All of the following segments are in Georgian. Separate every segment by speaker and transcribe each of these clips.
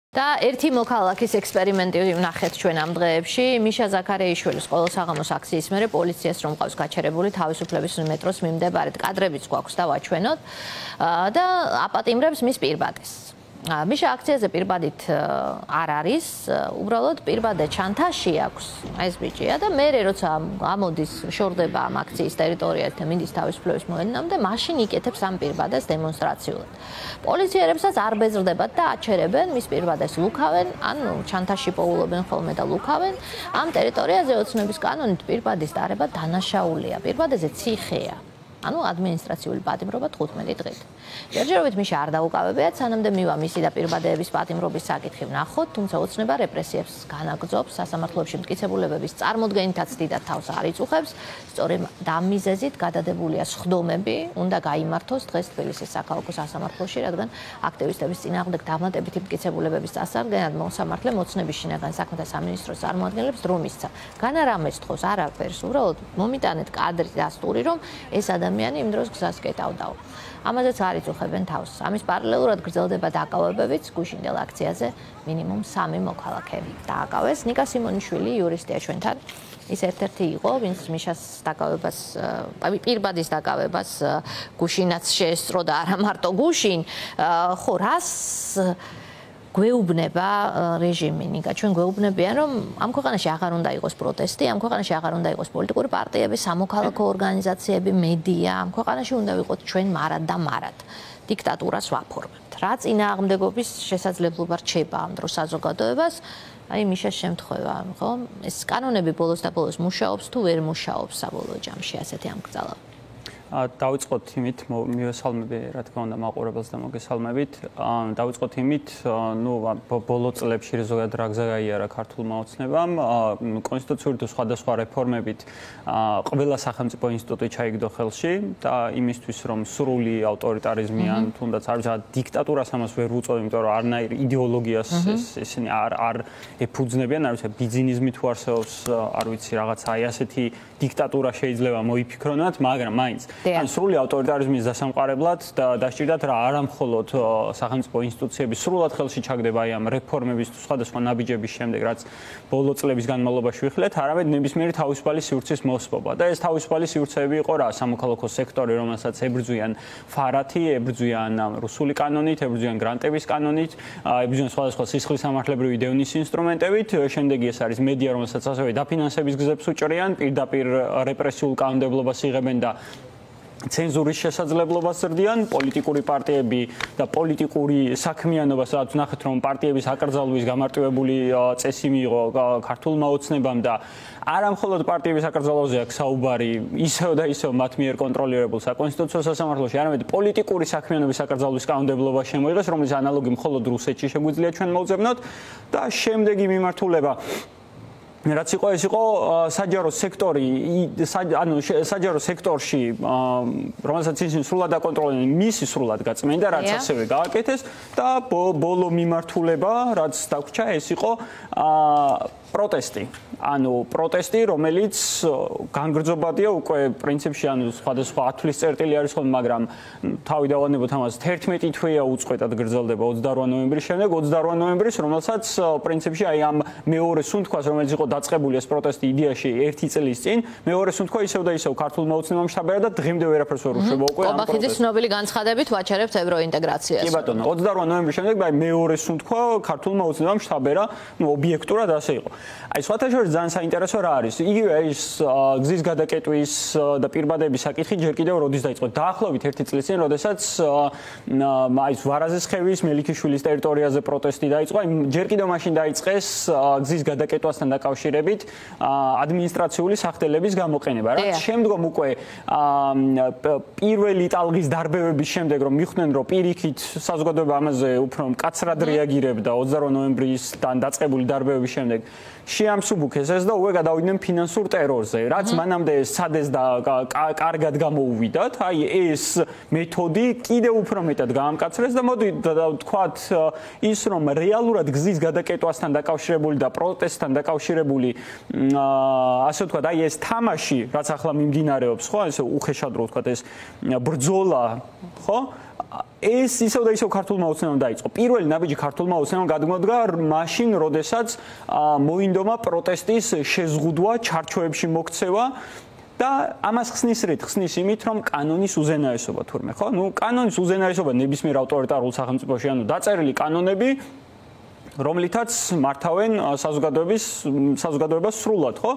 Speaker 1: და ერთი მოქალაქის ექსპერიმენტი ვნახეთ ჩვენ ამ დღეებში. მიშა ზაქარეიშვილის ყოველსაღამოს აქციის მერე პოლიციას რომ ყავს გაჩერებული თავისუფლების მეტროს მიმდებარედ კადრებიც გვაქვს და ვაჩვენოთ და აპატიმრებს მის პირბადეს. მიშა აქციაზე პირბადით არ არის, უბრალოდ პირბადე ჩანთაში აქვს ეს ბიჭია და მერე როცა ამოდის შორდება ამ აქციის ტერიტორიაზე და მინდის თავისუფლების მოედნამდე, მაშინ იკეთებს ამ პირბადეს დემონსტრაციულად. პოლიციერებსაც არ ბეზრდებათ და აჩერებენ მის პირბადეს ლუქავენ, ანუ ჩანთაში პოულობენ ხოლმე და ლუქავენ. ამ ტერიტორიაზე ოცნების კანონით პირბადის დარება დანაშაულია. პირბადეზე ციხეა. ანუ ადმინისტრაციული პატიმრობა 15 დღით. ჯერჯერობით მიშა არ დაუკავებიათ, სანამდე მივა მისი და პირბადეების პატიმრობის საკითხი ვნახოთ, თუმცა ოცნება რეპრესიებს განაგრძობს, სასამართლოებში მტკიცებულებების წარმოდგენითაც დიდად თავს არ იწუხებს. სწორედ ამ მიზეზით გადადებულია სხდომები, უნდა გაიმართოს დღეს თბილისის საქალაქო სასამართლოში, რადგან აქტივისტების წინააღმდეგ დამატებითი მტკიცებულებების წასადგენად მოსამართლე მოცნების შინაგან საქმეთა სამინისტროს წარმოადგენლებს დრო მისცა. გან არ ამესთხოს არაფერს, უბრალოდ მომიტანეთ კადრი დასტური, რომ ეს ადამიანი იმ დროს გზას კეტავდაო. ამაზეც არ იწუხებენ თავს. ამის პარალელურად გრძელდება დაკავებებიც გუშინდელ აქციაზე მინიმუმ 3 მოქალაქე დააკავეს. ნიკა სიმონიშვილი იურისტია ჩვენთან. ის ერთ-ერთი იყო, ვინც მიშას დაკავებას, პირბადის დაკავებას გუშინაც შეესწრო და არა მარტო გუშინ. ხო, რას გვეუბნება რეჟიმი, ნიკა, ჩვენ გვეუბნებიან, რომ ამ ქვეყანაში აღარ უნდა იყოს პროტესტი, ამ ქვეყანაში აღარ უნდა იყოს პოლიტიკური პარტიები, სამოქალაქო ორგანიზაციები, მედია, ამ ქვეყანაში უნდა ვიყოთ ჩვენ მარად და მარად. დიქტატურას ვაფორმებთ. რა წინააღმდეგობის შესაძლებლობა რჩება ამ დროს საზოგადოებას? აი მიშას შემთხვევა, ხო? ეს კანონები ბოლოს და ბოლოს მუშაობს თუ ვერ მუშაობს საბოლოო ჯამში ასეთი ამკრძალა?
Speaker 2: დავიწყოთ იმით, მივესალმები, რა თქმა უნდა, მაყურებელს და მოგესალმებით. დავიწყოთ იმით, ბოლო წლებში ზოგადად რა გზა გაიარა ქართულმა ოცნებამ, კონსტიტუციური თუ სხვადასხვა რეფორმებით ყველა სახელმწიფო ინსტიტუტი ჩაიგდო ხელში და იმისთვის, რომ სრული ავტორიტარიზმი ან თუნდაც არ ვიცი, დიქტატურას ამას ვერ ვუწოდებ, იმიტომ რომ არნაირ იდეოლოგიას ესენი არ ეფუძნებიან, არ ვიცი, ბიზნესმი თუ არსებობს, არ ვიცი, რაღაცა აი ასეთი დიქტატურა შეიძლება მოიფიქრონათ, მაგრამ მაინც ან სრული ავტორიტარიზმის დასამყარებლად და დასჭირდათ რა არა მხოლოდ სახელმწიფო ინსტიტუციების სრულად ხელში ჩაგდება აი ამ რეფორმების თუ სხვადასხვა ნაბიჯების შემდეგ, რაც ბოლო წლების განმავლობაში ვიხილეთ, არამედ ნებისმიერი თავისუფალი სივრცის მოსპობა. და ეს თავისუფალი სივრცეები იყო რა, სამოქალაქო სექტორი, რომელსაც ებრძვიან ფარათი, ებრძვიან რუსული კანონით, ებრძვიან გრანტების კანონით, ებრძვიან სხვადასხვა სისხლის სამართლებრივი დევნის ინსტრუმენტებით, შემდეგი ეს არის მედია, რომელსაც ასევე დაფინანსების გზებს უჭრიან, პირდაპირ რეპრესიულ კანონმდებლობას იღებენ და ცენზურის შესაძლებლობას ზრდიან, პოლიტიკური პარტიები და პოლიტიკური საქმიანობა, სადაც ნახეთ, რომ პარტიების აკრძალვის გამარტივებული წესი მიიღო ქართულმა ოცნებამ და არა მხოლოდ პარტიების აკრძალვაზე აქვს საუბარი, ისევ და ისევ მათ მიერ კონტროლირებულ საკონსტიტუციო სასამართლოში, არამედ პოლიტიკური საქმიანობის აკრძალვის კანონმდებლობა შემოიღეს, რომლის ანალოგი მხოლოდ რუსეთში შეგვიძლია ჩვენ მოვძებნოთ და შემდეგი მიმართულება რაც იყო ეს იყო საჯარო სექტორი, ანუ საჯარო სექტორში, რომელსაც ისინი სრულად აკონტროლებენ, მისი სრულად გაწმენდა, რაც ასევე გააკეთეს და ბოლო მიმართულება, რაც დაგვრჩა, ეს იყო პროტესტი. ანუ პროტესტი, რომელიც განგრძობადია უკვე პრინციპში, ანუ სხვადასხვა ათვლის წერტილი არის ხოლმე, მაგრამ თავი დავანებოთ ამას 11 თვეა უწყვეტად გრძელდება 28 ნოემბრის შემდეგ, 28 ნოემბრის, რომელსაც პრინციპში აი ამ მეორე სუნთქვას, რომელიც იყო დაწყებული ეს პროტესტი იდეაში 1 წლის წინ, მეორე სუნთქვა ისევ და ისევ ქართულმა ოცნებამ შთაბერა და დღემდე ვერაფერს ვერ უშვება უკვე ამ პროტესტს. ყობახიძის ცნობილი განცხადებით ვაჩერებთ ევროინტეგრაციას. კი ბატონო, 28 ნოემბრის შემდეგ აი მეორე სუნთქვა ქართულმა ოცნებამ შთაბერა, ობიექტურად ასე იყო. აი სხვათა შორის ძალიან საინტერესო რა არის. იგივე ის გზის გადაკეტვის და პირბადების საკითხი ჯერ კიდევ როდის დაიწყო? დაახლოებით 1 წლის წინ, როდესაც აი ვარაზისხევის მელიქიშვილის ტერიტორიაზე პროტესტი დაიწყო. აი ჯერ კიდევ მაშინ დაიწყეს გზის გადაკეტვასთან დაკავშირებით ადმინისტრაციული სახდელების გამოყენება. რაც შემდგომ უკვე პირველი ტალღის დარბევების შემდეგ, რომ მიხვდნენ, რომ პირიქით საზოგადოება ამაზე უფრო მკაცრად რეაგირებდა 28 ნოემბრისთან დაწყებული დარბევების შემდეგ, შეამსუბუქეს ეს და უკვე გადავიდნენ ფინანსურ ტერორზე, რაც მანამდე სადეს და კარგად გამოუვიდათ. აი ეს მეთოდი კიდევ უფრო მეტად გაამკაცრეს და მოდი ვთქვათ ის, რომ რეალურად გზის გადაკეტვასთან დაკავშირებული და პროტესტთან დაკავშირებული ასე ვთქვათ, აი ეს თამაში, რაც ახლა მიმდინარეობს, ხო, ესე უხეშად რო ვთქვათ, ეს ბრძოლა, ხო? ეს ისევ და ისევ ქართულმა ოცნებამ დაიწყო. პირველი ნაბიჯი ქართულმა ოცნებამ გადმოდგა მაშინ, როდესაც მოინდომა პროტესტის შეზღუდვა, ჩარჩოებში მოქცევა და ამას ხსნის იმით, რომ კანონის უზენაესობა თურმე, ხო? ნუ კანონის უზენაესობა ნებისმიერ ავტორიტარულ სახელმწიფოში, ანუ დაწერილი კანონები რომლითაც მართავენ საზოგადოებას სრულად, ხო?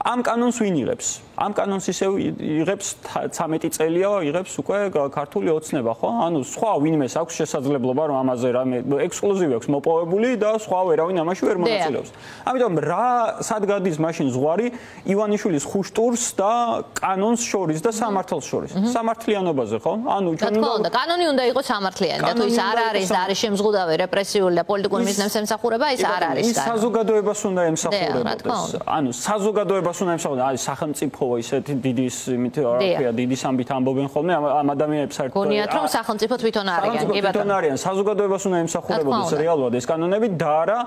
Speaker 2: ამ კანონს ვინ იღებს? ამ კანონს ისევ იღებს 13 წელია იღებს უკვე ქართული ოცნება, ხო? ანუ სხვა ვინმეს აქვს შესაძლებლობა რომ ამაზე რამე ექსკლუზივი აქვს მოპოვებული და სხვა ვერავინ ამაში ვერ მონაწილეობს. ამიტომ რა სად გადის მაშინ ზღვარი ივანიშვილის ხუშტურს და კანონს შორის და სამართალს შორის? სამართლიანობაზე, ხო? ანუ
Speaker 1: ჩვენ უნდა კანონი უნდა იყოს სამართლიანი და თუ ის არ არის და არის შემზღუდავი რეპრესიული და პოლიტიკური მიზნებს ემსახურება, ის არ არის.
Speaker 2: ის საზოგადოებას უნდა ემსახურებოდეს. ანუ საზოგადოებას უნდა ემსახურებოდეს. აი სახელმწიფო ისეთი დიდი იმით რა ქვია, დიდი სამბით ამბობენ ხოლმე ამ ადამიანებს საერთოდ.
Speaker 1: გონიათ რომ სახელმწიფო თვითონ არიან, კი ბატონო.
Speaker 2: თვითონ არიან, საზოგადოებას უნდა ემსახურებოდეს რეალურად ეს კანონები და არა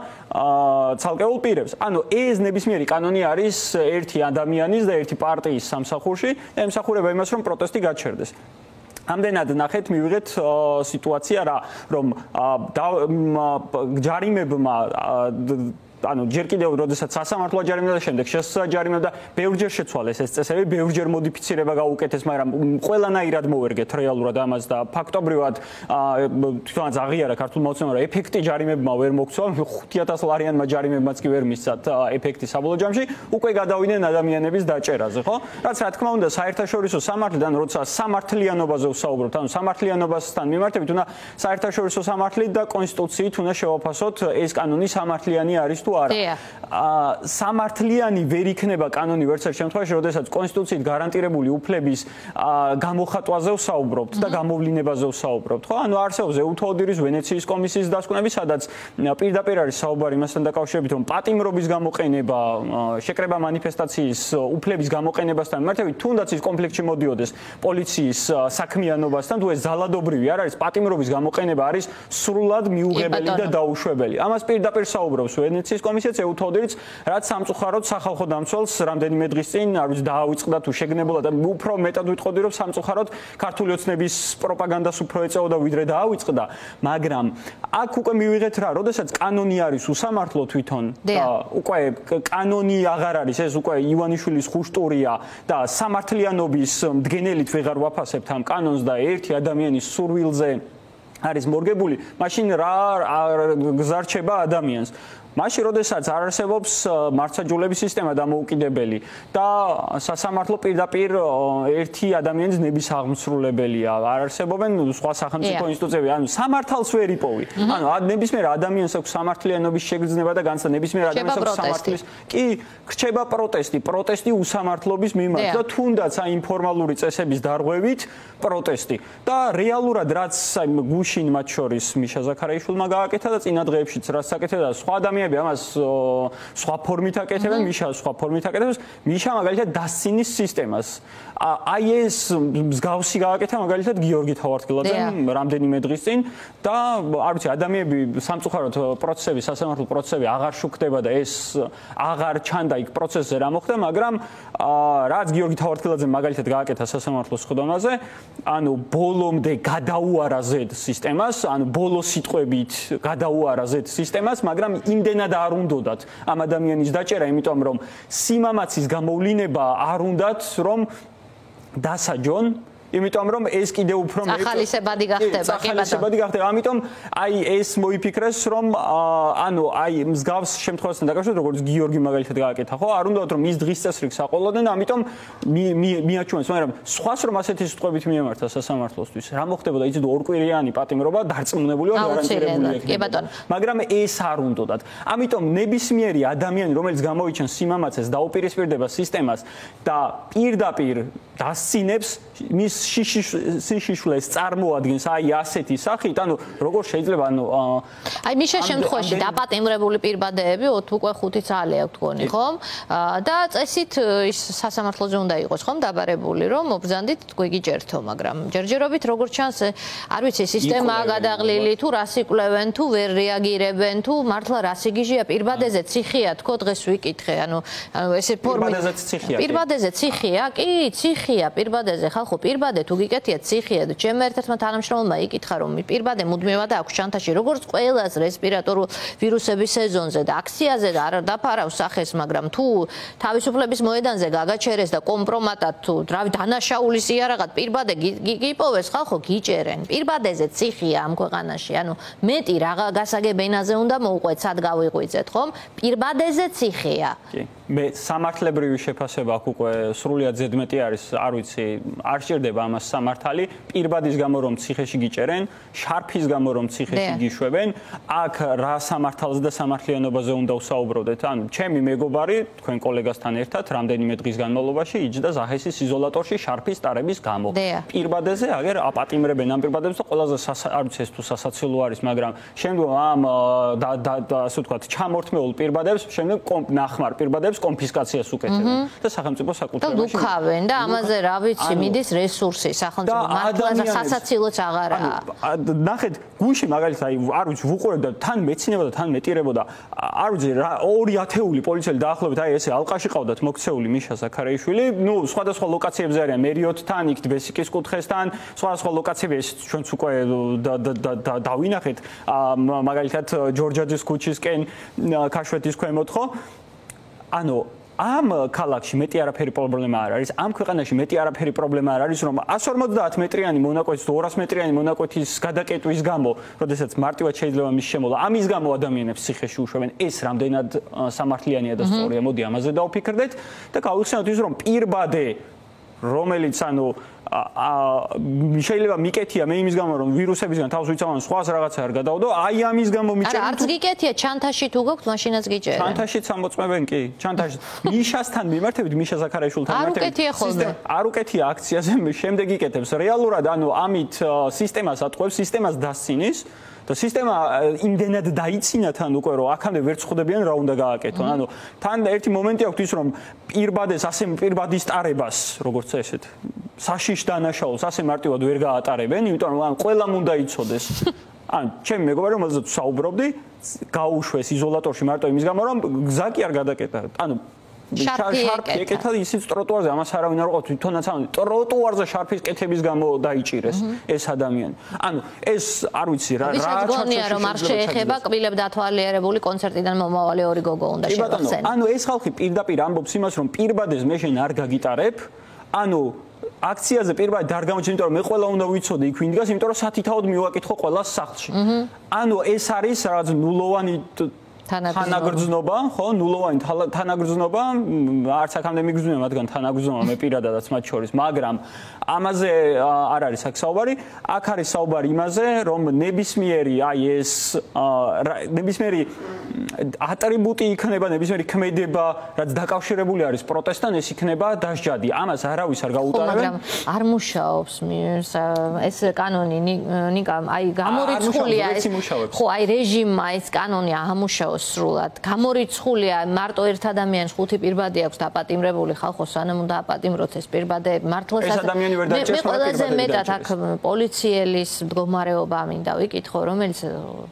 Speaker 2: ცალკეულ პირებს. ანუ ეს ნებისმიერი კანონი არის ერთი ადამიანის და ერთი პარტიის სამსახურში და ემსახურება იმას, რომ პროტესტი გაჩერდეს. ამდენად ნახეთ მივიღეთ სიტუაცია რა რომ ჯარიმებმა ანუ ჯერ კიდევ როდესაც სასამართლო ჯარიმდა და შემდეგ შესაჯარიმდა და ბევრჯერ შეცვალეს ეს წესები, ბევრჯერ მოდიფიცირება გაუკეთეს, მაგრამ ყველანაირად მოვერგეთ რეალურად ამას და ფაქტობრივად თვითონაც აღიარა ქართულმა ოცნებამ რომ ეფექტი ჯარიმებმა ვერ მოქცვა, 5000 ლარიანმა ჯარიმებმაც კი ვერ მისცათ ეფექტი საბოლოო ჯამში, უკვე გადავიდნენ ადამიანების დაჭერაზე, ხო? რაც რა თქმა უნდა საერთაშორისო სამართლიდან როცა სამართლიანობაზე ვსაუბრობთ, ანუ სამართლიანობასთან მიმართებით უნდა საერთაშორისო სამართლით და კონსტიტუციით უნდა შევაფასოთ ეს კანონი სამართლიანი არის არა. სამართლიანი ვერ იქნება კანონი ვერც ერთ შემთხვევაში, როდესაც კონსტიტუციით გარანტირებული უფლების გამოხატვაზე ვსაუბრობთ და გამოვლინებაზე ვსაუბრობთ, ხო? ანუ არსებობს ეუთოდირის ვენეციის კომისიის დასკვნები, სადაც პირდაპირ არის საუბარი იმასთან დაკავშირებით, რომ პატიმრობის გამოყენება, შეკრება მანიფესტაციის უფლების გამოყენებასთან მიმართებით, თუნდაც ის კონფლიქტში მოდიოდეს პოლიციის საქმიანობასთან, თუ ეს ზალადობრივი არ არის, პატიმრობის გამოყენება არის სრულად მიუღებელი და დაუშვებელი. ამას პირდაპირ საუბრობს ვენეციის კომისიაც ეუთოდირიც, რაც სამწუხაროდ სახალხო დამცველს რამდენიმე დღის წინ არ ვიცი დაავიწყდა თუ შეგნებულა და უფრო მეტად ვიტყოდი რომ სამწუხაროდ ქართული ოცნების პროპაგანდას უფრო ეწეოდა ვიდრე დაავიწყდა, მაგრამ აქ უკვე მივიღეთ რა, როდესაც კანონი არის უსამართლო თვითონ და უკვე კანონი აღარ არის, ეს უკვე ივანიშვილის ხუშტურია და სამართლიანობის მდგენელით ვეღარ ვაფასებთ ამ კანონს და ერთი ადამიანის სურვილზე არის მორგებული, მაშინ რა გზარჩება ადამიანს. მაშინ როდესაც არ არსებობს მართლმსაჯულების სისტემა დამოუკიდებელი და სასამართლო პირდაპირ ერთი ადამიანის ნების აღმსრულებელია, არ არსებობენ სხვა სახელმწიფო ინსტიტუციები, ანუ სამართალს ვერ იპოვი. ანუ ნებისმიერ ადამიანს აქვს სამართლიანობის შეგრძნება და განცდა ნებისმიერ ადამიანს აქვს სამართლის. კი, რჩება პროტესტი უსამართლობის მიმართ და თუნდაც აი ინფორმალური წესების დარღვევით პროტესტი. და რეალურად რაც გუშინ მათ შორის მიშა ზაქარაიშვილმა გააკეთა და წინა დღეებშიც რაც აკეთა და სხვა ადამიანები ამას სხვა ფორმით აკეთებენ, მიშა სხვა ფორმით აკეთებს, მიშა მაგალითად დასცინის სისტემას. აი ეს მსგავსი გააკეთა მაგალითად გიორგი თავართილაძემ რამდენიმე დღის წინ და არ ვიცი ადამიანები სამწუხაროდ პროცესები, სასამართლო პროცესები აღარ შუქდება და ეს აღარ ჩანდა იქ პროცესზე რა მოხდა, მაგრამ რაც გიორგი თავართილაძემ მაგალითად გააკეთა სასამართლოს სხდომაზე, ანუ ბოლომდე გადაუარა ზედ სისტემას, ანუ ბოლო სიტყვებით გადაუარა ზედ სისტემას, მაგრამ იმდენად არ უნდათ ამ ადამიანის დაჭერა, იმიტომ რომ სიმამაცის გამოვლინება არ უნდათ რომ დასაჯონ, იმიტომ რომ ეს კიდევ უფრო
Speaker 1: ახალისებადი გახდება, კი ბატონო.
Speaker 2: ამიტომ აი ეს მოიფიქრეს რომ ანუ აი მსგავს შემთხვევასთან დაკავშირებით როგორც გიორგი მაგალითად გააკეთა, ხო? არ უნდათ რომ ის დღის წესრიგს აყოლოდნენ, ამიტომ მიაჩვენეს, მაგრამ სხვას რომ ასეთი სიტყვებით მიემართა სასამართლოსთვის, რა მოხდებოდა იცით ორკვირიანი პატიმრობა დარწმუნებული ვარ გარანტირებული იქნება. მაგრამ ეს არ უნდათ. ამიტომ ნებისმიერი ადამიანი, რომელიც გამოიჩენს სიმამაცეს, დაუპირისპირდება სისტემას და პირდაპირ დასცინებს მის სიშიშვლეს წარმოადგენს აი ასეთი სახით, ანუ როგორ შეიძლება ანუ
Speaker 1: აი მიშა შემთხვევაში დაპატიმრებული პირბადეები უკვე 5 წელი აქვს თქვენი, ხომ? და წესით ის სასამართლოზე უნდა იყოს, ხომ, დაბარებული, რომ მობრძანდით გვიგიჯერთო, მაგრამ ჯერჯერობით როგორ ჩანს, არ ვიცი, სისტემაა გადაღლილი, თუ რას იკვლევენ, თუ ვერ რეაგირებენ, თუ მართლა რას იგიჟია პირბადეზე ციხია, თქო დღეს ვიკითხე, ანუ ესე ფორმით
Speaker 2: პირბადეზე ციხია.
Speaker 1: პირბადეზე ციხია, კი, ციხია პირბადეზე, ხალხო, პირბადეზე პირბადე თუ გიკეთია ციხეა და ჩემ ერთ-ერთმა თანამშრომელმა იკითხა რომ პირბადე მუდმივად აქვს ჩანთაში როგორც ყველას რესპირატორულ ვირუსების სეზონზე და აქციაზე და არ დაფარავს სახეს, მაგრამ თუ თავისუფლების მოედანზე გაგაჩერეს და კომპრომატად თუ რავი დანაშაულის იარაღად პირბადე გიპოვეს ხალხო გიჭერენ. პირბადეზე ციხეა ამ ქვეყანაში. ანუ მეტი რაღა გასაგებენაზე უნდა მოუყვეთ, სად გავიღვიძეთ, ხომ? პირბადეზე ციხეა.
Speaker 2: კი. მე სამართლებრივი შეფასება აქვს უკვე სრულიად ზედმეტი არის, არ ვიცი, არ სჭირდება ამას სამართალი. პირბადის გამო რომ ციხეში გიჭერენ, შარფის გამო რომ ციხეში გიშვებენ, აქ რა სამართალზე და სამართლიანობაზე უნდა ვსაუბრობდეთ. ანუ ჩემი მეგობარი, თქვენ კოლეგასთან ერთად, რამდენიმე დღის განმავლობაში იჯდა ზაჰესის იზოლატორში შარფის ტარების გამო. პირბადეზე აგერ აპატიმრებენ ამ პირბადებს და ყველაზე არ ვიცი ეს თუ სასაცილო არის, მაგრამ შემდგომ ამ ასე ვთქვათ, ჩამორთმეულ პირბადებს, შემდგომ ნახმარ პირბადებს კონფისკაციას უკეთებენ და სახელმწიფო საკუთრებაში
Speaker 1: ლუქავენ და ამაზე რა ვიცი მიდის რესურსი სახელმწიფო მართლაც სასაცილოც აღარაა.
Speaker 2: ნახეთ, გუშინ მაგალითად აი არ ვიცი ვუყურებ და თან მეცნებოდა და თან მეტირებოდა არ ვიცი რა 2 ათეული პოლიციელი დაახლოებით აი ესე ალყაში ყავდათ მოქცეული მიშა ზაქარაიშვილი, ნუ სხვადასხვა ლოკაციებზე არიან მერიოთთან, იქ ბესიკის კუთხესთან, სხვადასხვა ლოკაციები ეს ჩვენც უკვე დავინახეთ მაგალითად ჯორჯაძის ქუჩისკენ ქაშვეთის ქვემოთ ხო? ანუ ამ ქალაქში მეტი არაფერი პრობლემა არ არის, ამ ქვეყანაში მეტი არაფერი პრობლემა არ არის, რომ 150 მეტრიანი მონაკვეთის თუ 200 მეტრიანი მონაკვეთის გადაკეტვის გამო, როდესაც მარტივად შეიძლება მის შემოლა, ამის გამო ადამიანებს ციხეში უშვებენ, ეს რამდენად სამართლიანია და სწორია, მოდი ამაზე დავფიქრდეთ და გავიხსენოთ ის, რომ პირბადე რომელიც ანუ შეიძლება მიკეთია მე იმის გამო რომ ვირუსებისგან თავს ვიცავენ სხვას რაღაცა არ გადავდო აი ამის გამო მიჭერენ
Speaker 1: არა არც გიკეთია ჩანთაში თუ გქონთ მაშინაც გიჭერენ
Speaker 2: ჩანთაშიც ამოწმებენ კი ჩანთაში მიშასთან მიმართებით მიშა ზაქარაიშვილთან
Speaker 1: მიმართებით
Speaker 2: არ უკეთია აქციაზე შემდეგ იკეთებს რეალურად ანუ ამით სისტემას ატყუებს სისტემას დასცინის და სისტემა იმდენად დაიცინა თან უკვე რომ აქამდე ვერ წხვდებიან რა უნდა გააკეთონ. ანუ თან ერთი მომენტი აქვს ის რომ პირბადეს ასე პირბადის ტარებას როგორც ესეთ საშიშ დანაშაულს ასე მარტივად ვერ გაატარებენ, იმიტომ რომ ყველამ უნდა იცოდეს. ან ჩემი მეგობარი რომელზეც საუბრობდი გაუშვეს იზოლატორში მარტო იმის გამო რომ გზა კი არ გადაკეტა. ანუ შარფი ეკეთა ისიც ტროტუარზე ამას არავინ არ ყავს თვითონაც ამ ტროტუარზე შარფის კეთების გამო დაიჭირეს ეს ადამიანი. ანუ ეს არ ვიცი რა
Speaker 1: ჩარჩოში რომ არ შეეხება კბილებ დათვალიერებული კონცერტიდან მომავალი ორი გოგო უნდა შევახსენო.
Speaker 2: ანუ ეს ხალხი პირდაპირ ამბობს იმას რომ პირბადეს მე შენ არ გაგიტარებ. ანუ აქციაზე პირბადე არ გამოჩნდა, იმიტომ რომ მე ყველა უნდა ვიცოდე იქ ვინ დგას, იმიტომ რომ სათითაოდ მივაკითხო ყველას სახლში. ანუ ეს არის რაღაც ნულოვანი თანაგრძნობა, ხო, ნულოვანი თანაგრძნობა, არც აქამდე მიგრძნია მათგან თანაგრძნობა მე პირადადაც მათ შორის, მაგრამ ამაზე არ არის აქ საუბარი, აქ არის საუბარი იმაზე, რომ ნებისმიერი აი ეს ნებისმიერი ატრიბუტი იქნება, ნებისმიერი ქმედება, რაც დაკავშირებული არის პროტესტთან, ეს იქნება დასჯადი. ამას არავის არ გაუტარებენ.
Speaker 1: მაგრამ არ მუშაობს ეს კანონი, ნიკა, აი გამორიცხულია ეს. ხო, აი რეჟიმმა ეს კანონი ამუშაოს სრულად. გამორიცხულია მარტო ერთ ადამიანს 5 პირბადე აქვს დაპატიმრებული ხალხო სანამ უნდა აპატიმროთ ეს პირბადე მართლაც
Speaker 2: ეს ადამიანი ვერ დაჭერს
Speaker 1: ყველაზე მეტად აქ პოლიციელის მდგომარეობა მინდა ვიკითხო რომელიც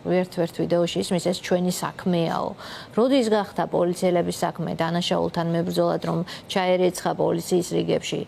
Speaker 1: ერთ ვიდეოში ისმის ეს ჩვენი საქმეაო. როდის გახდა პოლიციელების საქმე დანაშაულთან მებრძოლად რომ ჩაერეცხა პოლიციის რიგებში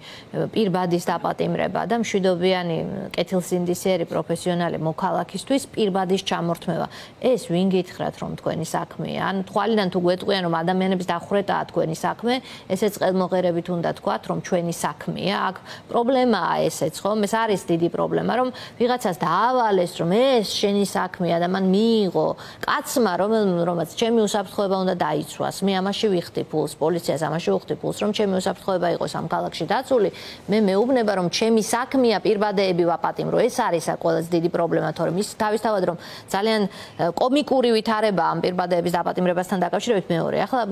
Speaker 1: პირბადის დაპატიმრება და მშვიდობიანი კეთილსინდისიერი პროფესიონალი მოქალაქისთვის პირბადის ჩამორთმევა. ეს ვინ გითხრათ რომ თქვენი საქმეა. ან თვალიდან თუ გვეტყვიან რომ ადამიანების დახვრეტაა თქვენი საქმე, ესეც ყელმოღერებით უნდა თქვათ რომ ჩვენი საქმეა. აქ პრობლემაა ესეც, ხომ? ეს არის დიდი პრობლემა, რომ ვიღაცას დაავალეს რომ ეს შენი საქმეა და მან მიიღო კაცმა რომელმაც ჩემი უსაფრთხოება უნდა დაიცვას. მე ამაში ვიხდი ფულს, პოლიციას ამაში ვიხდი ფულს, რომ ჩემი უსაფრთხოება იყოს ამ ქალაქში დაცული. მე მეუბნება რომ ჩემი საქმეა პირბადეები ვაპატიმრო. ეს არის ყველაზე დიდი პრობლემა, თორემ ის თავისთავად რომ ძალიან კომიკური ვითარება ამ პირბადეების დაპატიმრებასთან დაკავშირებით მეორე. ახლა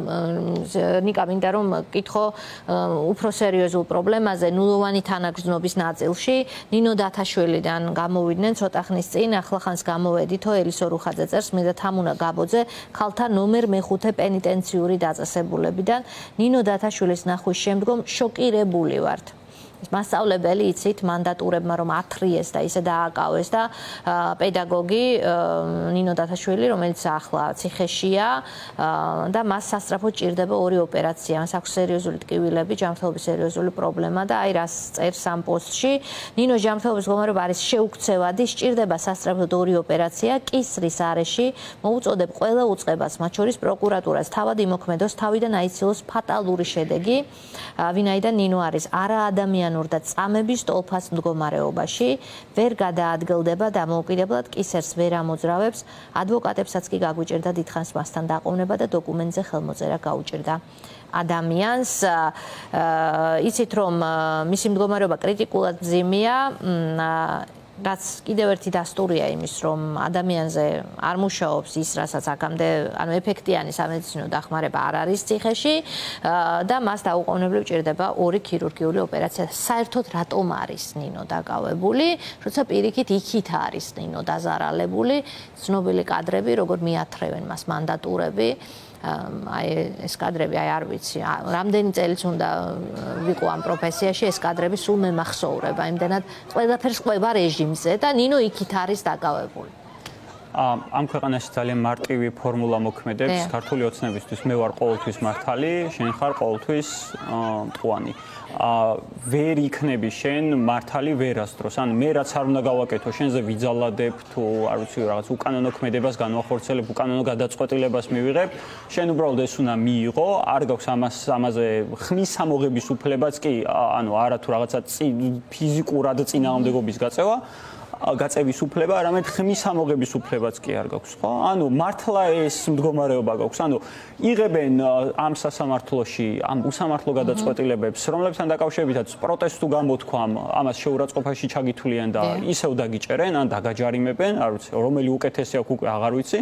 Speaker 1: ნიკა მინდა რომ კითხო უფრო სერიოზულ პრობლემაზე ნულოვანი თანაგრძნობის ნაწილში ნინო დათაშვილიდან გამოვიდნენ ცოტა ხნის წინ ახლახანს გამოვედითო ელისო რუხაძე წერს მე და თამუნა გაბოძე ქალთა ნომერ მე-5 პენიტენციური დაწესებულებიდან ნინო დათაშვილის ნახვის შემდგომ შოკირებული ვართ. მასწავლებელი იცით მანდატურებმა რომ ათრიეს და ისე დააკავეს და პედაგოგი ნინო დათაშვილი რომელიც ახლა ციხეშია და მას სასწრაფოდ ჭირდება 2 ოპერაცია. მას აქვს სერიოზული ტკივილები, ჯანმრთელობის სერიოზული პრობლემა და აი რას წერს ამ პოსტში. ნინოს ჯანმრთელობის მდგომარეობა არის შეუქცევადი, სჭირდება სასწრაფოდ 2 ოპერაცია, კისრის არეში. მოუწოდებ ყველა უწყებას, მათ შორის პროკურატურას, თავად იმოქმედოს, თავიდან აიცილოს ფატალური შედეგი, ვინაიდან ნინო არის არაადამიანურ და წამების ტოლფას მდგომარეობაში, ვერ გადაადგილდება დამოუკიდებლად, კისერს ვერ ამოძრავებს, ადვოკატებსაც კი გაგვიჭირდა დიდხანს მასთან დაყოვნება და დოკუმენტზე ხელმოწერა გაუჭირდა ადამიანს. იცით რომ მისი მდგომარეობა კრიტიკულად მძიმეა, რაც კიდევ ერთი დასტურია იმის, რომ ადამიანზე არ მუშაობს ის, რასაც აქამდე, ანუ ეფექტიანი სამედიცინო დახმარება არ არის ციხეში და მას დაუყოვნებლივ ჭირდება 2 ქირურგიული ოპერაცია. საერთოდ რატომ არის ნინო დაკავებული? როცა პირიქით იქით არის ნინო დაზარალებული, ცნობილი კადრები, როგორ მიათრევენ მას მანდატურები. აი ეს კადრები აი არ ვიცი რამდენი წელიც უნდა ვიყო ამ პროფესიაში ეს კადრები სულ მემახსოვრება იმდენად ყველაფერს ყვება რეჟიმზე და ნინო იქით არის დაკავებული.
Speaker 2: ამ ქვეყანაში ძალიან მარტივი ფორმულა მოქმედებს ქართული ოცნებისთვის. მე ვარ ყოველთვის მართალი, შენ ხარ ყოველთვის მტყუანი. ვერ იქნები შენ მართალი ვერასდროს. ან მე რაც არ უნდა გავაკეთო, შენზე ვიძალადებ თუ არ ვიცი რაღაც უკანონო ქმედებას განვახორციელებ, უკანონო გადაწყვეტილებას მივიღებ, შენ უბრალოდ ეს უნდა მიიღო, არ გაქვს ამაზე ხმის ამოღების უფლებაც კი, ანუ არა თუ რაღაცა ფიზიკურად წინააღმდეგობის გაწევის უფლება, არამედ ხმის ამოღების უფლებაც კი არ გაქვს, ხო? ანუ მართლა ეს მდგომარეობა გაქვს. ანუ იღებენ ამ სასამართლოში ამ უსამართლო გადაწყვეტილებებს, რომლებთან დაკავშირებითაც პროტესტ თუ გამოთქვამ, ამას შეურაცხყოფაში ჩაგითვლიან და ისევ დაგიჭერენ, ან დაგაჯარიმებენ, არ ვიცი, რომელი უკეთესი აქვს უკვე აღარ ვიცი.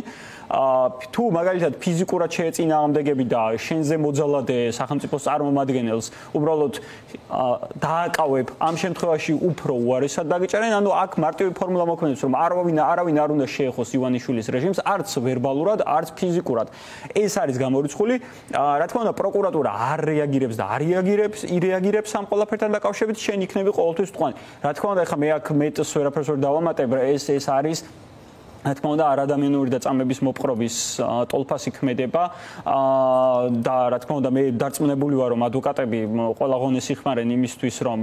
Speaker 2: თუ მაგალითად ფიზიკურად შეეწინააღმდეგები და შენზე მოძალადე სახელმწიფოს წარმომადგენელს უბრალოდ დააკავებ, ამ შემთხვევაში უფრო უარესად დაგიჭერენ, ანუ აქ მარტივი ფორმულა მოქმედებს, რომ არავინ არ უნდა შეეხოს ივანიშვილის რეჟიმს, არც ვერბალურად, არც ფიზიკურად. ეს არის გამორიცხული. რა თქმა უნდა, პროკურატურა არ რეაგირებს და არ ირეაგირებს ამ ყველაფერთან დაკავშირებით, შენ იქნები ყოველთვის მტყუანი. რა თქმა უნდა, ეხლა მე აქ მეტს ვერაფერს ვერ დავამატებ, ეს არის რა თქმა უნდა არადამიანური და წამების მოპყრობის ტოლფასი ქმედება და რა თქმა უნდა მე დარწმუნებული ვარ რომ ადვოკატები ყველა ღონეს იხმარენ იმისთვის რომ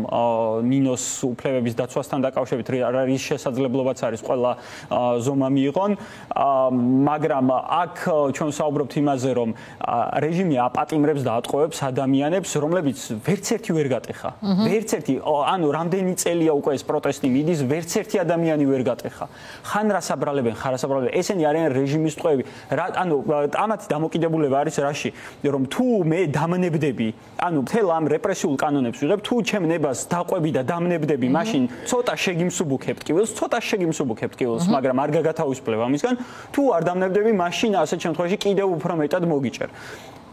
Speaker 2: ნინოს უფლებების დაცვასთან დაკავშირებით რის შესაძლებლობაც არის ყველა ზომა მიიღონ მაგრამ აქ ჩვენ საუბრობთ იმაზე რომ რეჟიმი აპატიმრებს და ატყუებს ადამიანებს რომლებიც ვერც ერთი ვერ გატეხა ვერც ერთი ანუ რამდენი წელია უკვე ეს პროტესტი მიდის ვერც ერთი ადამიანი ვერ გატეხა ხან რასაბრალებენ ხარასაბრალებელი ესენი არიან რეჟიმის ტყვეები ანუ ამათი დამოკიდებულება არის რაში რომ თუ მე დამნებდები ანუ მთელ ამ რეპრესიულ კანონებს ვიღებ თუ ჩემ ნებას დაყვები და დამნებდები მაშინ ცოტა შეგიმსუბუქებთ კივილს მაგრამ არ გაგათავისუფლებ ამისგან თუ არ დამნებდები მაშინ ასეთ შემთხვევაში კიდევ უფრო მეტად მოგიჭერ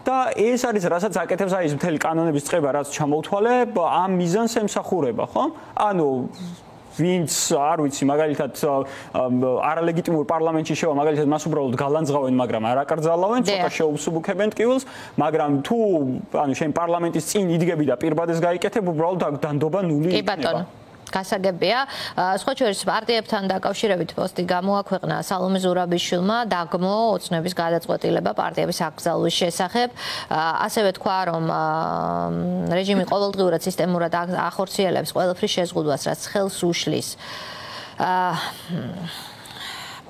Speaker 2: და ეს არის რასაც აკეთებს აი ეს მთელი კანონების წყება რაც ჩამოვთვალე ამ მიზანს ემსახურება ხო ანუ ვინც არ ვიცი მაგალითად არალეგიტიმურ პარლამენტში შევა მაგალითად მას უბრალოდ გალანძღავენ მაგრამ არ აკრძალავენ ცოტა შეუსუბუქებენ ტკივილს მაგრამ თუ ანუ შენ პარლამენტის წინ იდგები და პირბადეს გაიკეთებ უბრალოდ დანდობა ნული იქნება
Speaker 1: გასაგებია სხვა შორის პარტიებთან დაკავშირებით პოსტი გამოაქვეყნა სალომე ზურაბიშვილმა დაგმო ოცნების გადაწყვეტილება პარტიების აკრძალვის შესახებ ასევე თქვა რომ რეჟიმი ყოველდღიურად სისტემურად ახორციელებს ყველაფრის შეზღუდვას რაც ხელს უშლის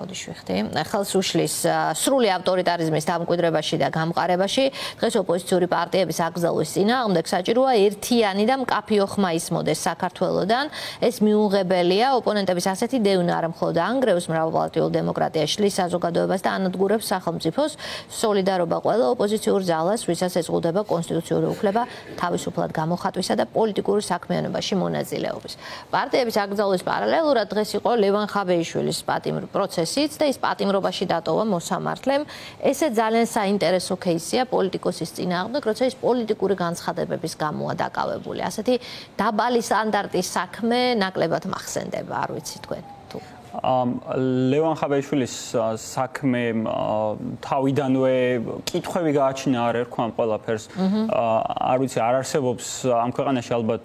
Speaker 1: ხელს უშლის სრული ავტორიტარიზმის დამკვიდრებაში და გამყარებაში დღეს ოპოზიციური პარტიების აკრძალვის წინააღმდეგ საჭიროა ერთიანი და მკაფიო ხმა ისმოდეს საქართველოდან ეს მიუღებელია ოპონენტების ასეთი დევნა არ მხოლოდ ანგრევს მრავალპარტიულ დემოკრატიაში შლის საზოგადოებას და ანადგურებს სახელმწიფოს სოლიდარობა ყველა ოპოზიციურ ძალას ვისაც ეზღუდება კონსტიტუციური უფლება თავისუფლად გამოხატვისა და პოლიტიკური საქმიანობაში მონაწილეობის პარტიების აკრძალვის პარალელურად დღეს იყო ლევან ხაბეიშვილის პატიმრ პროცესი და ის პატიმრობაში დატოვა მოსამართლემ. ესე ძალიან საინტერესო кейსია პოლიტიკოსის წინააღმდეგ, როცა ის პოლიტიკური განცხადებების გამოა დაკავებული. ასეთი დაბალი სტანდარტის საქმე ნაკლებად მახსენდება, არ ვიცი თქვენ თუ.
Speaker 2: ლევან ხაბეიშვილის საქმე თავიდანვე კითხვები გააჩინა არ ერქვამ ყველაფერს. არ ვიცი, არ არსებობს ამ ქვეყანაში ალბათ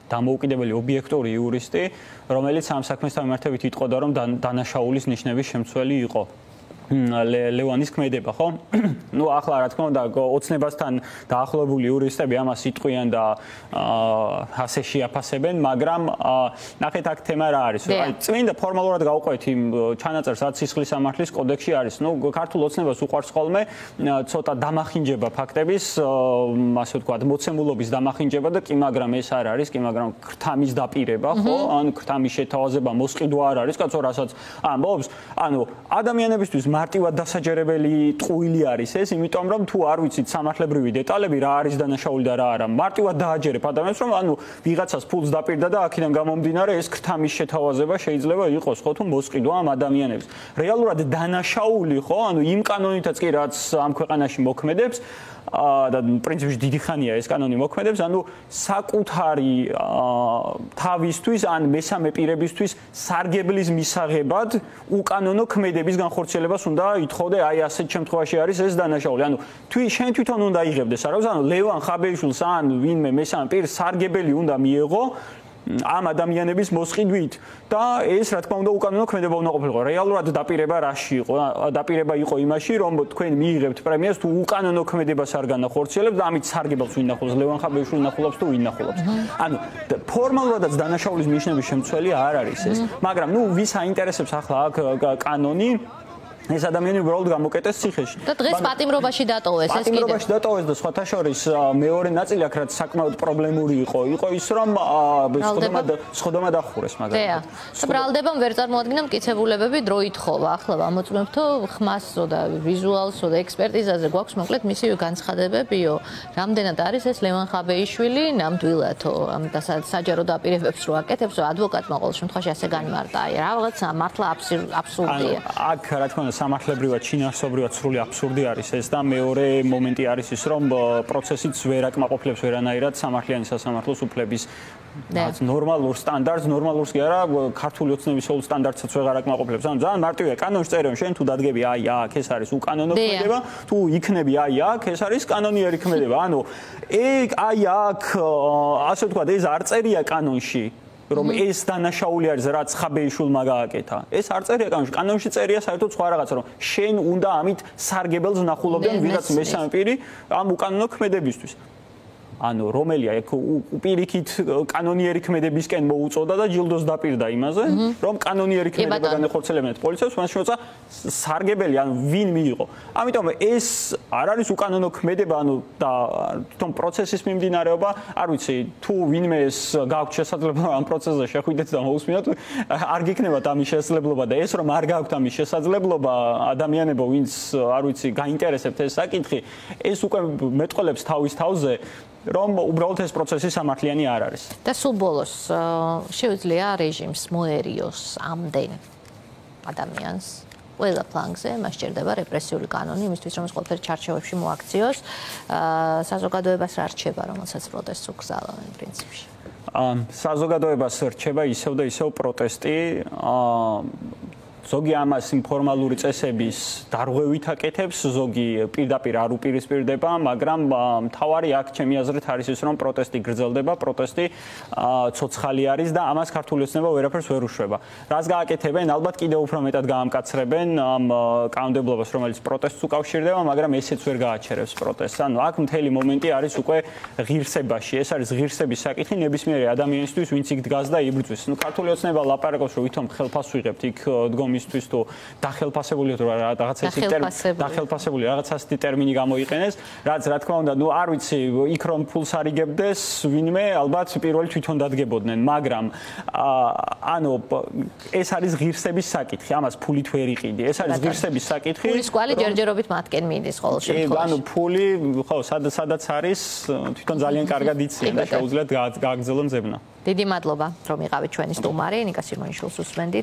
Speaker 2: დამოუკიდებელი ობიექტური იურისტი, რომელიც ამ საქმესთან მიმართებით იტყოდა, რომ დანაშაულის ნიშნების შემცველი იყო. ლევანის ქმედება, ხო? ნუ ახლა რა თქმა უნდა, ოცნებასთან დაახლოებული იურისტები ამას იტყვიან და ასე შეაფასებენ, მაგრამ ნახეთ აქ თემა რა არის, რომ აი წმინდა ფორმალურად გავყვეთ იმ ჩანაწერს, რაც სისხლის სამართლის კოდექსში არის. ნუ ქართულ ოცნებას უყვარს ხოლმე ცოტა დამახინჯება ფაქტების, ასე ვთქვათ, მოცემულობის დამახინჯება და კი, მაგრამ ეს არ არის, კი, მაგრამ ქრთამის დაპირება, ხო? ანუ ქრთამის შეთავაზება მოსყიდვა არ არის, კაცო, რასაც ამბობს. ანუ ადამიანებისთვის მარტივად დასაჯერებელი ტყუილი არის ეს, იმიტომ რომ თუ არ ვიცით სამართლებრივი დეტალები, რა არის დანაშაული და რა არა, მარტივად დააჯერებ ადამიანს, რომ ანუ ვიღაცას ფულს დაპირდა და აქედან გამომდინარე ეს ქრთამის შეთავაზება შეიძლება იყოს, ხო, თუ მოსყიდვა ამ ადამიანებს. რეალურად დანაშაული, ხო, ანუ იმ კანონითაც კი რაც ამ ქვეყანაში მოქმედებს და პრინციპში დიდი ხანია ეს კანონი მოქმედებს, ანუ საკუთარი თავისთვის ან მესამე პირებისთვის სარგებლის მისაღებად უკანონო ქმედების განხორციელებას უნდა ითხოვდე, აი ასეთ შემთხვევაში არის ეს დანაშაული. ანუ შენ თვითონ უნდა იღებდეს, არა, ანუ ლევან ხაბეიშვილს ან ვინმე მესამე პირს სარგებელი უნდა მიეღო ამ ადამიანების მოსყიდვით და ეს რა თქმა უნდა უკანონო ქმედება უნდა ყოფილიყო. რეალურად დაპირება რაში იყო? დაპირება იყო იმაში, რომ თქვენ მიიღებთ პრემიას თუ უკანონო ქმედებას არ განახორციელებთ და ამით სარგებელს ვინახულობს, ლევან ხაბეიშვილი ნახულობს თუ ვინახულობს. ანუ ფორმალურადაც დანაშაულის ნიშნების შემცველი არ არის ეს, მაგრამ ნუ ვის აინტერესებს ახლა აქ კანონი ეს ადამიანი უბრალოდ გამოკეტეს ციხეში.
Speaker 1: და დღეს პატიმრობაში დატოვეს ეს კიდე.
Speaker 2: პატიმრობაში დატოვეს და სხვათა შორის მეორე ნაწილი აქ რაც საკმაოდ პრობლემური იყო ის რომ სხდომა დახურეს მაგალითად.
Speaker 1: და ბრალდებამ ვერ წარმოადგინა მტკიცებულებები დრო ითხოვა. ახლა ვამოწმებთო ხმასო და ვიზუალსო და ექსპერტიზაზე გვაქვს მოკლედ მისივე განცხადებებიო. რამდენად არის ეს ლევან ხაბეიშვილი ნამდვილადო ამ საჯარო დაპირებებს რო აკეთებს, ადვოკატმა ყოველ შემთხვევაში ასე განმარტა. აი რაღაცა მართლა აბსურდია.
Speaker 2: აქ რა თქმა უნდა სამართლებრივად შინაარსობრივად სრული აბსურდი არის ეს და მეორე მომენტი არის ის რომ პროცესიც ვერ აკმაყოფილებს ვერანაირად სამართლიანი სასამართლოს უფლების ნორმალურ სტანდარტს, ნორმალურს კი არა, ქართული ოცნების სულ სტანდარტსაც ვეღარ აკმაყოფილებს. ანუ ძალიან მარტივია, კანონში წერენ, შენ თუ დადგები აი აქ, ეს არის უკანონო ქმედება, თუ იქნები აი აქ, ეს არის კანონიერი ქმედება. ანუ აი აქ, ასე ვთქვათ, ეს არ წერია კანონში. რომ ეს დანაშაული არის რაც ხაბეიშვილმა გააკეთა. ეს არ წერია კანონში. კანონში წერია საერთოდ სხვა რაღაცა, რომ შენ უნდა ამით სარგებელს ნახულობდნენ ვიღაც მესამე პირი ამ უკანონო ქმედებისთვის. ანუ რომელია პირიქით კანონიერი ქმედებისკენ მოუწოდა და ჯილდოს დაპირდა იმაზე, რომ კანონიერი ქმედება განეხორციელებინათ პოლიციას, მას შეუძლია სარგებელი, ანუ ვინ მიიღო. ამიტომ ეს არ არის უკანონო ქმედება, ანუ და თვითონ პროცესის მიმდინარეობა, არ ვიცი, თუ ვინმე ეს გააქვთ შესაძლებლობა ამ პროცესზე შეხვიდეთ და მოусმინოთ, არ გიქნებათ ამის შესაძლებლობა და ეს რომ არ გააქვთ ამის შესაძლებლობა, ადამიანებო, ვინც არ ვიცი, გაინტერესებთ ეს საკითხი, ეს უკვე მეტყოლებს თავის თავზე რომ უბრალოდ ეს პროცესი სამართლიანი არ არის.
Speaker 1: და სულ ბოლოს შეუძლია რეჟიმს მოერიოს ამდენ ადამიანს ყველა ფლანგზე, მას სჭირდება რეპრესიული კანონი, იმისთვის რომ ეს ყველაფერი ჩარჩოებში მოაქციოს. საზოგადოებას რა რჩება, რომელსაც პროტესტს უგზავნიან პრინციპში?
Speaker 2: საზოგადოებას რჩება ისევ და ისევ პროტესტი. ზოგი ამას ინფორმალური წესების დარღვევით აკეთებს, ზოგი პირდაპირ არ უპირისპირდება, მაგრამ მთავარი აქ ჩემი აზრით არის ის, რომ პროტესტი გრძელდება, პროტესტი ცოცხალი არის და ამას ქართული ოცნება ვერაფერს ვერ უშვება. რას გააკეთებენ? ალბათ კიდევ უფრო მეტად გაამკაცრებენ ამ კანონმდებლობას, რომელიც პროტესტს უკავშირდება, მაგრამ ესეც ვერ გააჩერებს პროტესტს. ანუ აქ მთელი მომენტი არის უკვე ღირსებაში. ეს არის ღირსების საკითხი ნებისმიერი ადამიანისთვის, ვინც იქ დგას და იბრძვის. ნუ ქართული ოცნება ლაპარაკობს, რომ ვითომ ხელფასს ვიღებთ იქ დგომისთვის თუ დახელფასებული თუ რაღაცა ასეთი ტერმინი გამოიყენეს, რაც რა თქმა უნდა, ნუ არ ვიცი, იქ რომ ფულს არიგებდეს, ვინმე ალბათ პირველი თვითონ დადგებოდნენ, მაგრამ ანუ ეს არის ღირსების საკითხი, ამას ფულით ვერ იყიდი. ეს არის ღირსების საკითხი.
Speaker 1: ფულის კვალი ჯერჯერობით მათკენ მიდის ყოველ შემთხვევაში.
Speaker 2: ანუ ფული, ხო, სადაც არის, თვითონ ძალიან კარგად იციან და შეუძლიათ გააგრძელონ ძებნა.
Speaker 1: დიდი მადლობა, რომ იყავით ჩვენი სტუმარი, ნიკა სირმონიშვილს უსმენდით.